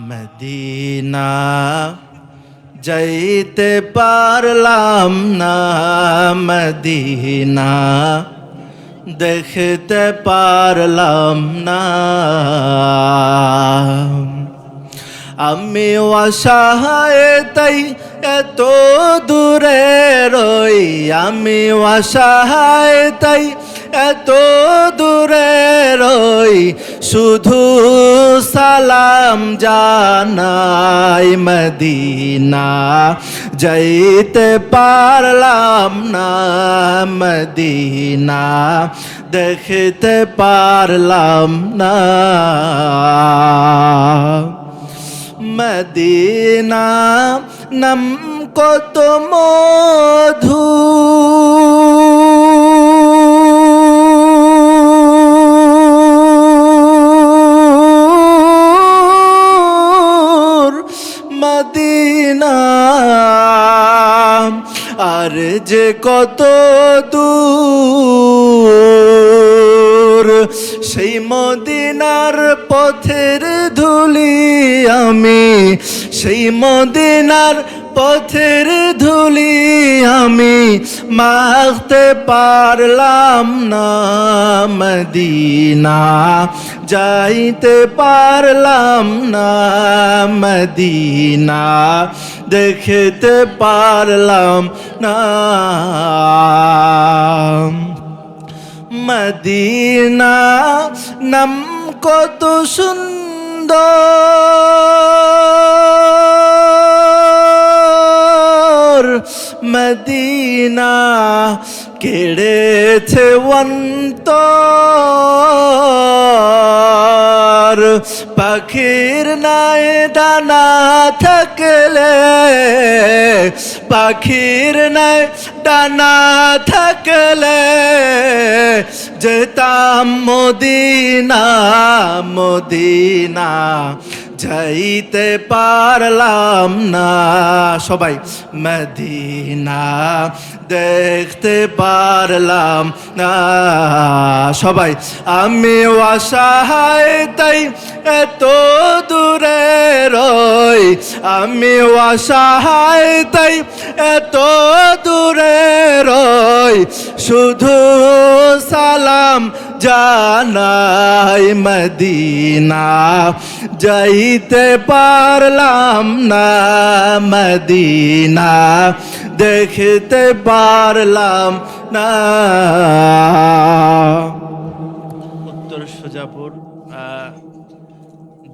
Medina যাইতে পারলাম না, মদিনা দেখতে পারলাম না। আমি অসহায় তাই এত দূরে রই, আমি অসহায় তাই এত দূরে রই, শুধু সালাম জানাই। মদিনা যাইতে পারলাম না, মদিনা দেখতে পারলাম না। মদিনা নাম কত মধু, মদিনা আর যে কত দূর, সেই মদিনার পথের ধুলি আমি, সেই মদিনার পথের ধুলি আমি মাখতে পারলাম না। মদিনা যাইতে পারলাম না, মদিনা দেখতে পারলাম না। মদিনা নাম কত সুন্দর, মদিনা কেড়েছে অন্তর। পাখির নাই ডানা থাকলে, পাখির নাই ডানা থাকলে যেতাম মদিনা, মদিনা যাইতে পারলাম না। সবাই মদিনা দেখতে পারলাম না। সবাই আমি অসহায় তাই এত দূরে রই, আমি অসহায় তাই এত দূরে রই, শুধু সালাম জানাই। মদিনা যাইতে পারলাম না, মদিনা দেখতে পারলাম না। উত্তর সুজাপুর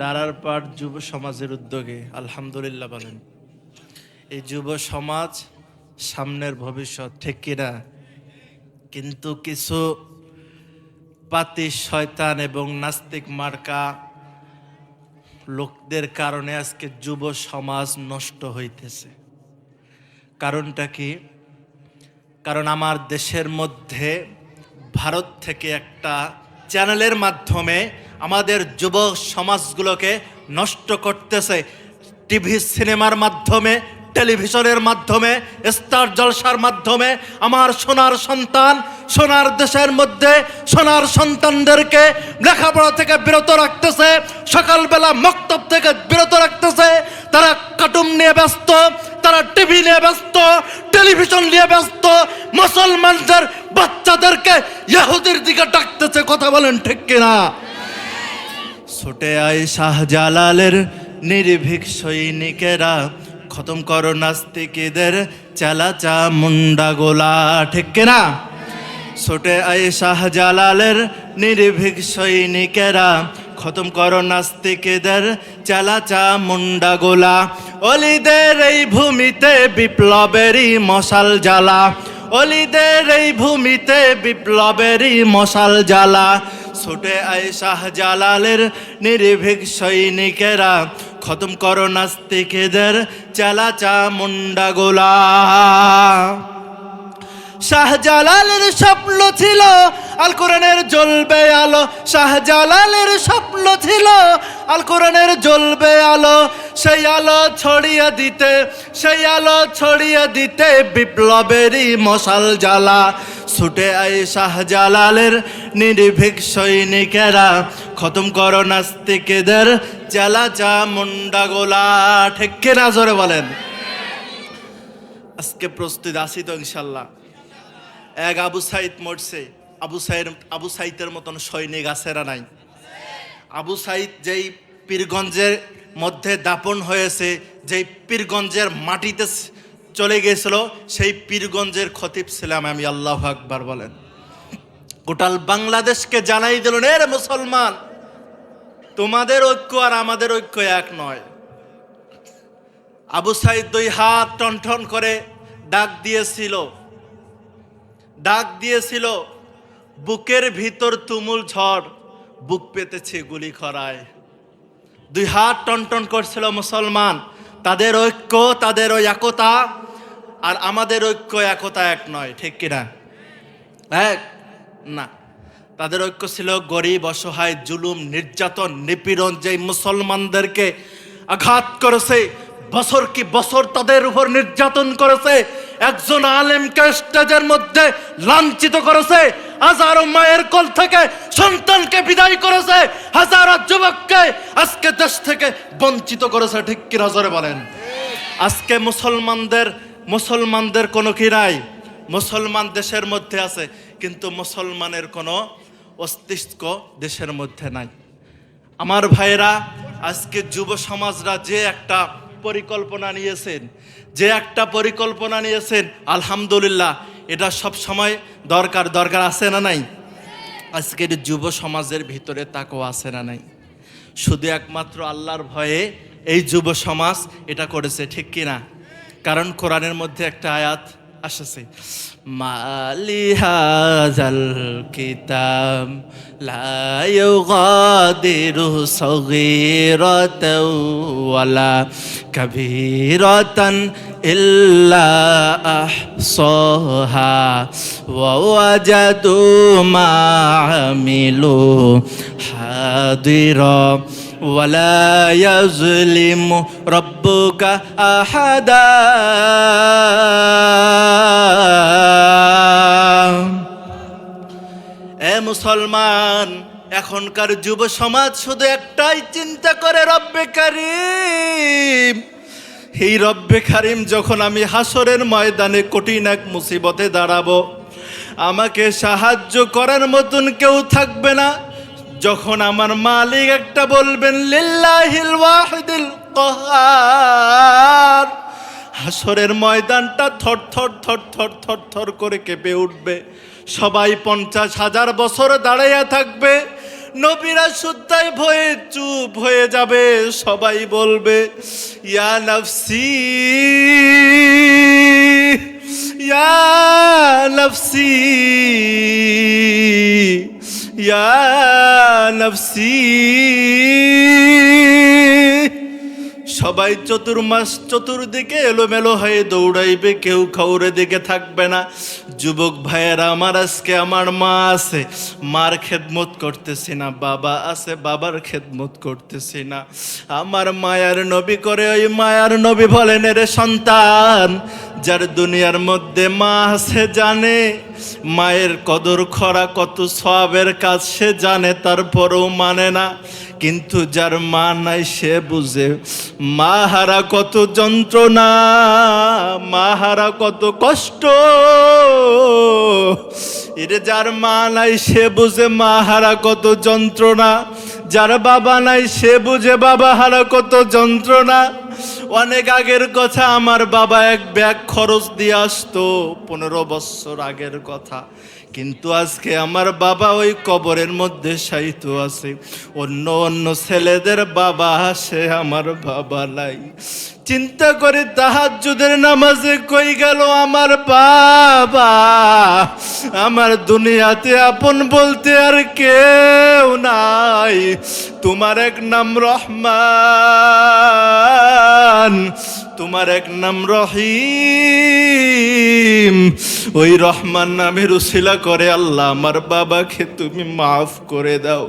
দারারপাড় যুব সমাজের উদ্যোগে আলহামদুলিল্লাহ বলেন। এই যুব সমাজ সামনের ভবিষ্যৎ, ঠিক কিনা? কিন্তু কিছু পাতি শয়তান এবং নাস্তিক মার্কা লোকদের কারণে আজকে যুব সমাজ নষ্ট হইতেছে। কারণটা কি? কারণ আমার দেশের মধ্যে ভারত থেকে একটা চ্যানেলের মাধ্যমে আমাদের যুব সমাজগুলোকে নষ্ট করতেছে। টিভি সিনেমার মাধ্যমে, টেলিভিশনের মাধ্যমে, স্টার জলসার মাধ্যমে আমার সোনার সন্তান, সোনার দেশের মধ্যে সোনার সন্তানদেরকে লেখাপড়া থেকে বিরত রাখতেছে, সকালবেলা মক্তব থেকে বিরত রাখতেছে। তারা কার্টুন নিয়ে ব্যস্ত, তারা টিভি নিয়ে ব্যস্ত, টেলিভিশন নিয়ে ব্যস্ত, মুসলমানদের বাচ্চাদেরকে ইহুদির দিকে ডাকতেছে। কথা বলেন ঠিক কিনা? ছুটে আয় শাহজালালের নির্ভীক সৈনিকেরা, খতম করো নাস্তিকদের চালাচা মুন্ডা গোলা, ঠিক কিনা? ছুটে আয় শাহজালালের নির্ভীক সৈনিকেরা, খতম করো নাস্তিকদের চালাচা মুন্ডা গোলা। অলিদের এই ভূমিতে বিপ্লবেরই মশাল জ্বালা, অলিদের এই ভূমিতে বিপ্লবেরই মশাল জ্বালা। ছুটে আয় শাহজালালের নির্ভীক সৈনিকেরা, খতম করো নাস্তিকদের চালাচা মুন্ডা গোলা। শাহজালালের স্বপ্ন ছিল আল কোরআনের জ্বলবে আলো, শাহজালালের স্বপ্ন ছিল আল কোরআনের জ্বলবে আলো। সেই আলো ছড়িয়ে দিতে, সেই আলো ছড়িয়ে দিতে বিপ্লবেরই মশাল জ্বালা। ছুটে আই শাহজালালের নির্ভীক সৈনিকেরা, খতম করো নাস্তিকদের জ্বালা চামুন্ডা গোলা। ঠিক কিনা জোরে বলেন। আজকে প্রস্তুত আছি তো ইনশাল্লাহ। এক আবু সাইদ মরছে, আবু সাইদের মতন সৈনিক আছে না নাই? আবু সাইদ যেই পীরগঞ্জের মধ্যে দাপন হয়েছে, যেই পীরগঞ্জের মাটিতে চলে গেছিল, সেই পীরগঞ্জের খতিব ছিলাম আমি। আল্লাহু আকবার বলেন। গোটাল বাংলাদেশকে জানাই দিলেন, এর মুসলমান, তোমাদের ঐক্য আর আমাদের ঐক্য এক নয়। আবু সাইদ দুই হাত টনটন করে ডাক দিয়েছিল, বুকের ভিতর তুমুল ঝড়, বুক পেতেছে গুলি খরায়। দুই হাত টনটন করছিল মুসলমান। তাদের ঐক্য, তাদের ওই একতা আর আমাদের ঐক্য, একতা এক নয়। ঠিক কিনা? এক না। তাদের ঐক্য ছিল গরিব, অসহায়, জুলুম, নির্যাতন, নিপীড়ন যেই মুসলমানদেরকে আঘাত করেছে, বছর কি বছর তাদের উপর নির্যাতন করেছে, একজন আলেমকে স্টেজের মধ্যে লাঞ্ছিত করেছে, হাজারো মায়ের কোল থেকে সন্তানকে বিদায় করেছে, হাজারো যুবককে আজকে দেশ থেকে বঞ্চিত করেছে। ঠিক কি নজরে বলেন। আজকে মুসলমানদের কোনো কি নাই? মুসলমান দেশের মধ্যে আছে, কিন্তু মুসলমানের কোনো অস্তিত্ব দেশের মধ্যে নাই। আমার ভাইরা, আজকে যুব সমাজরা যে একটা পরিকল্পনা নিয়েছেন, আলহামদুলিল্লাহ, এটা সব সময় দরকার আছে না নাই? আজকের যুব সমাজের ভিতরে তাকওয়া আছে না নাই? শুধু একমাত্র আল্লাহর ভয়ে এই যুব সমাজ এটা করেছে। ঠিক কিনা? কারণ কোরআনের মধ্যে একটা আয়াত আসছে, মালি হাযাল কিতাব লা ইউগাদিরু সগীরাতাও ওয়ালা কাবীরাতান ইল্লা আহসাহা ওয়া ওয়াজাদু মা আমিলু হাদিরা ওয়ালা ইয়াজলিমু রাব্বুকা আহাদা। এ মুসলমান, এখনকার যুব সমাজ শুধু একটাই চিন্তা করে, রব্বে কারীম, এই রব্বে কারীম, যখন আমি হাসরের ময়দানে কঠিন এক মুসিবতে দাঁড়াবো, আমাকে সাহায্য করার মতন কেউ থাকবে না। যখন আমার মালিক একটা বলবেন, লিল্লাহিল ওয়াহিদিল কাহ্হার, হাসরের ময়দানটা থর থর করে কেঁপে উঠবে। সবাই 50,000 বছর দাঁড়াইয়া থাকবে। নবীরা সুদ্ধায় ভয়ে চুপ হয়ে যাবে। সবাই বলবে, ইয়া নাফসি ইয়া নাফসি ইয়া নাফসি। সবাই চতুর্দিকে এলোমেলো হয়ে দৌড়াইবে, কেউ কাউরে দিকে থাকবে না। যুবক ভাইয়েরা আমার, আজকে আমার মা আছে, মার খেদমত করতেছি না, বাবা আছে, বাবার খেদমত করতেছি না। আমার মায়ার নবী করে, ওই মায়ার নবী বলেন, রে সন্তান, যার দুনিয়ার মধ্যে মা আছে জানে মায়ের কদর করা কত সওয়াবের কাজ, সে জানে, তারপরেও মানে না। কিন্তু যার মা নাই সে বুঝে মা হারা কত যন্ত্রণা, মা হারা কত কষ্ট। এটা যার মা নাই সে বুঝে মা হারা কত যন্ত্রণা, যার বাবা নাই সে বুঝে বাবা হারা কত যন্ত্রণা। অনেক আগের কথা, আমার বাবা এক ব্যাগ খরচ দিয়ে আসতো, 15 বছর আগের কথা। কিন্তু আজকে আমার বাবা ওই কবরের মধ্যে শায়িত আছে। অন্য ছেলেদের বাবা আসে, আমার বাবা নাই। চিন্তা করে তাহাজ্জুদের নামাজে কই গেল আমার বাবা। আমার দুনিয়াতে আপন বলতে আর কেউ নাই। তোমার এক নাম রহমান, তোমার এক নাম রহিম। ওই রহমান নামের উসিলা করে আল্লাহ আমার বাবাকে তুমি মাফ করে দাও।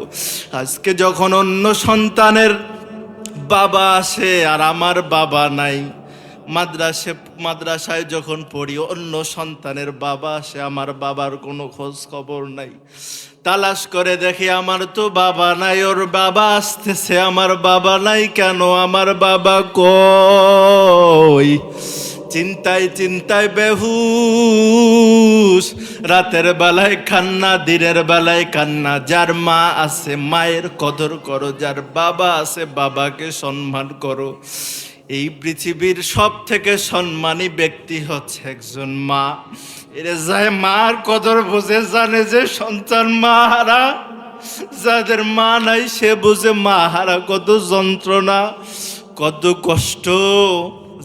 আজকে যখন অন্য সন্তানের বাবা আসে আর আমার বাবা নাই। মাদ্রাসায় যখন পড়ি অন্য সন্তানের বাবা আসে, আমার বাবার কোনো খোঁজ খবর নাই। তালাশ করে দেখি আমার তো বাবা নাই, ওর বাবা আসতেছে, আমার বাবা নাই কেন, আমার বাবা কই? চিন্তায় চিন্তায় বেহুশ, রাতের বেলায় কান্না, দিনের বেলায় কান্না। যার মা আছে মায়ের কদর করো, যার বাবা আছে বাবাকে সম্মান করো। এই পৃথিবীর সব থেকে সম্মানী ব্যক্তি হচ্ছে একজন মা। এরা যায় মার কদর বুঝে, জানে যে সন্তান মা হারা। যাদের মা নাই সে বুঝে মা হারা কত যন্ত্রণা, কত কষ্ট।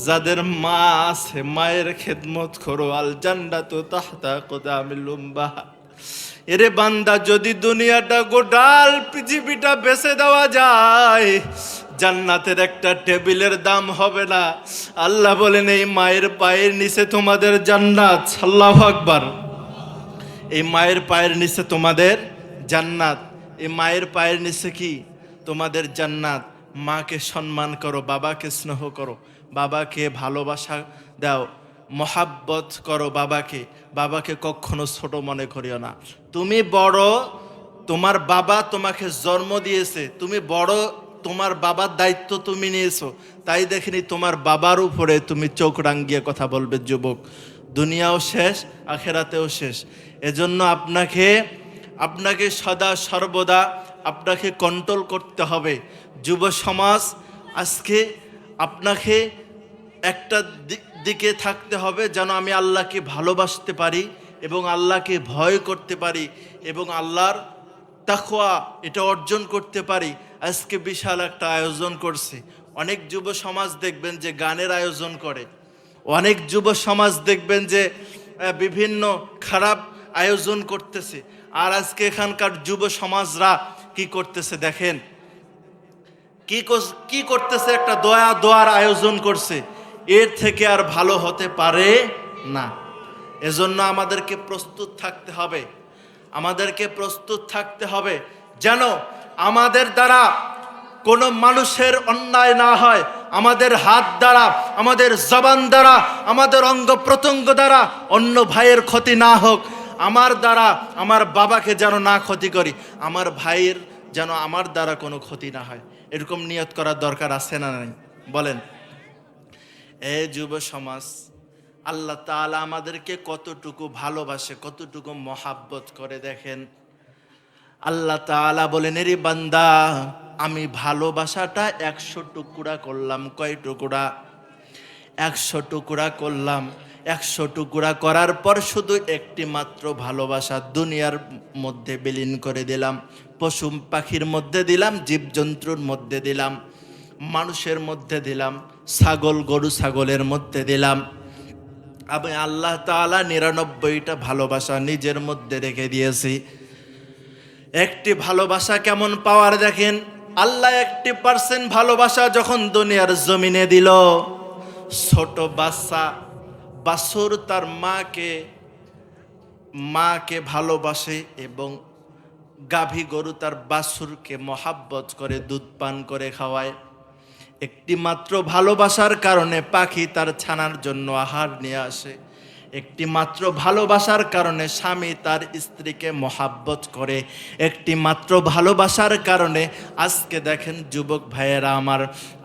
যাদের মা আছে মায়ের খেদমত করো, আল জান্নাতু তাহতা আকদামিল উম্মাহাত। এরে বান্দা, যদি দুনিয়াটা গোটাল পৃথিবীটা বেচে দেওয়া যায়, জান্নাতের একটা টেবিলের দাম হবে না। আল্লাহ বলেন এই মায়ের পায়ের নিচে তোমাদের জান্নাত। আল্লাহু আকবার। এই মায়ের পায়ের নিচে তোমাদের জান্নাত। এই মায়ের পায়ের নিচে কি? তোমাদের জান্নাত। মাকে সম্মান করো, বাবাকে স্নেহ করো, বাবাকে ভালোবাসা দাও, মহাব্বত করো বাবাকে। বাবাকে কখনো ছোট মনে করিও না। তুমি বড়, তোমার বাবা তোমাকে জন্ম দিয়েছে, তুমি বড়, তোমার বাবার দায়িত্ব তুমি নিয়েছো। তাই দেখিনি তোমার বাবার উপরে তুমি চোখ রাঙিয়ে কথা বলবে যুবক। দুনিয়াও শেষ, আখেরাতেও শেষ। এজন্য আপনাকে সদা সর্বদা আপনাকে কন্ট্রোল করতে হবে। যুব সমাজ আজকে আপনাকে একটা দিকে থাকতে হবে, যেন আমি আল্লাহকে ভালোবাসতে পারি এবং আল্লাহকে ভয় করতে পারি এবং আল্লাহর তাকওয়া এটা অর্জন করতে পারি। আজকে বিশাল একটা আয়োজন করছে। অনেক যুব সমাজ দেখবেন যে গানের আয়োজন করে, অনেক যুব সমাজ দেখবেন যে বিভিন্ন খারাপ আয়োজন করতেছে। আর আজকে এখানকার যুব সমাজরা কি করতেছে দেখেন, কি করতেছে, একটা দোয়ার আয়োজন করছে। এর থেকে আর ভালো হতে পারে না। এজন্য আমাদেরকে প্রস্তুত থাকতে হবে, আমাদেরকে প্রস্তুত থাকতে হবে যেন আমাদের দ্বারা কোনো মানুষের অন্যায় না হয়, আমাদের হাত দ্বারা, আমাদের জবান দ্বারা, আমাদের অঙ্গ প্রত্যঙ্গ দ্বারা অন্য ভাইয়ের ক্ষতি না হোক। আমার দ্বারা আমার বাবাকে যেন না ক্ষতি করি, আমার ভাইয়ের যেন আমার দ্বারা কোনো ক্ষতি না হয়। এরকম নিয়ত করার দরকার আছে না নাই বলেন? এই যুব সমাজ, আল্লাহ তাআলা আমাদেরকে কতটুকু ভালোবাসে, কতটুকু মহাব্বত করে দেখেন। আল্লাহ তাআলা বলেন, এরে বান্দা, আমি ভালোবাসাটা 100 টুকরা করলাম। কয় টুকরা? 100 টুকরা করলাম। 100 টুকরা করার পর শুধু একটি মাত্র ভালোবাসা দুনিয়ার মধ্যে বিলীন করে দিলাম। পশু পাখির মধ্যে দিলাম, জীবজন্তুর মধ্যে দিলাম, মানুষের মধ্যে দিলাম, গরু ছাগলের মধ্যে দিলাম। আমি আল্লাহ তাআলা 99টা ভালোবাসা নিজের মধ্যে রেখে দিয়েছি। একটি ভালোবাসা কেমন পাওয়ার দেখেন। আল্লাহ 1% ভালোবাসা যখন দুনিয়ার জমিনে দিল, ছোট বাছুর তার মাকে ভালোবাসে এবং গাভী গরু তার বাছুরকে মহাব্বত করে দুধ পান করে খাওয়ায়। একটি মাত্র ভালোবাসার কারণে পাখি তার ছানার জন্য আহার নিয়ে আসে। একটি মাত্র ভালোবাসার কারণে স্বামী তার স্ত্রীকে মহাব্বত করে। একটি মাত্র ভালোবাসার কারণে আজকে দেখেন যুবক ভাইয়েরা আমার,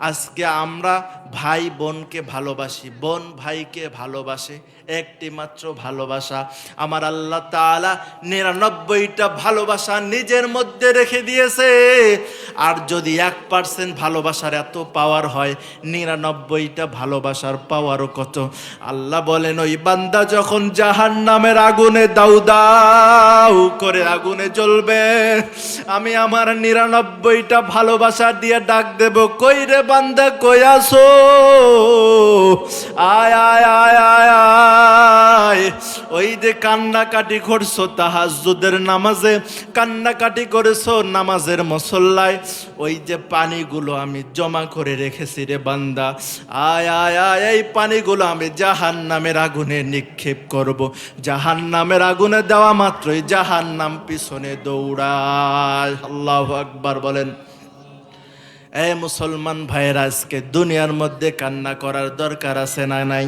আজকে আমরা ভাই বোনকে ভালোবাসি, বোন ভাইকে ভালোবাসে। একটি মাত্র ভালোবাসা। আমার আল্লাহ তাআলা 99টা ভালোবাসা নিজের মধ্যে রেখে দিয়েছে। আর যদি 1% ভালোবাসার এত পাওয়ার হয়, 99টা ভালোবাসার পাওয়ারও কত। আল্লাহ বলেন, ওই বান্দা যখন জাহান্নামের আগুনে দাউ দাউ করে আগুনে জ্বলবে, আমি আমার 99টা ভালোবাসা দিয়ে ডাক দেব, কই রে বান্দা, কই আসো? আয় আয় আয় আয় আয়। ওই যে কান্নাকাটি করছো তাহাজ্জুদের নামাজে, কান্নাকাটি করেছো নামাজের মুসল্লায়, ওই যে পানিগুলো আমি জমা করে রেখেছি রে বান্দা, আয় আয় আয়। এই পানিগুলো আমি জাহান্নামের আগুনে নিক্ষেপ করব। জাহান্নামের আগুনে দেওয়া মাত্রই জাহান্নাম পিছনে দৌড়ায়। আল্লাহু আকবার বলেন। এ মুসলমান ভাইরা, আজকে দুনিয়ার মধ্যে কান্না করার দরকার আছে না নাই?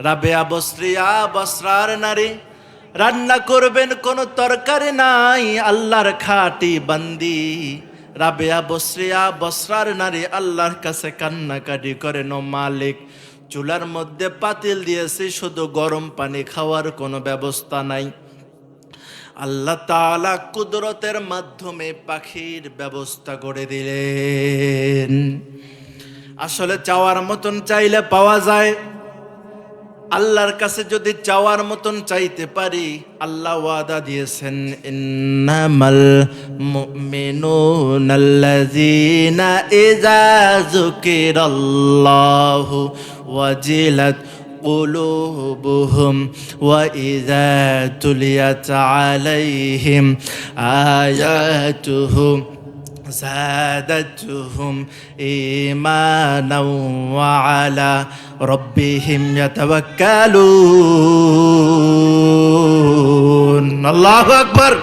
রাবেয়া বসরার নারী, রান্না করবেন কোনো তরকারি নাই, আল্লাহর খাঁটি বান্দি। রাবেয়া বসরার নারী আল্লাহর কাছে কান্নাকাটি করেন, ও মালিক, চুলার মধ্যে পাতিল দিয়েছি, শুধু গরম পানি খাওয়ার কোনো ব্যবস্থা নাই। আল্লাহ তাআলা কুদরতের মাধ্যমে পাখির ব্যবস্থা করে দিলেন। আসলে চাওয়ার মতন চাইলে পাওয়া যায়। আল্লাহর কাছে যদি চাওয়ার মতন চাইতে পারি, আল্লাহ ওয়াদা দিয়েছেন, ইন্নামাল মুমিনুনাল্লাযীনা ইযা যুকিরাল্লাহু ওয়াজিলাত قلوبهم وإذا تليت عليهم آياته زادتهم إيمانا وعلى ربهم يتوكلون الله أكبر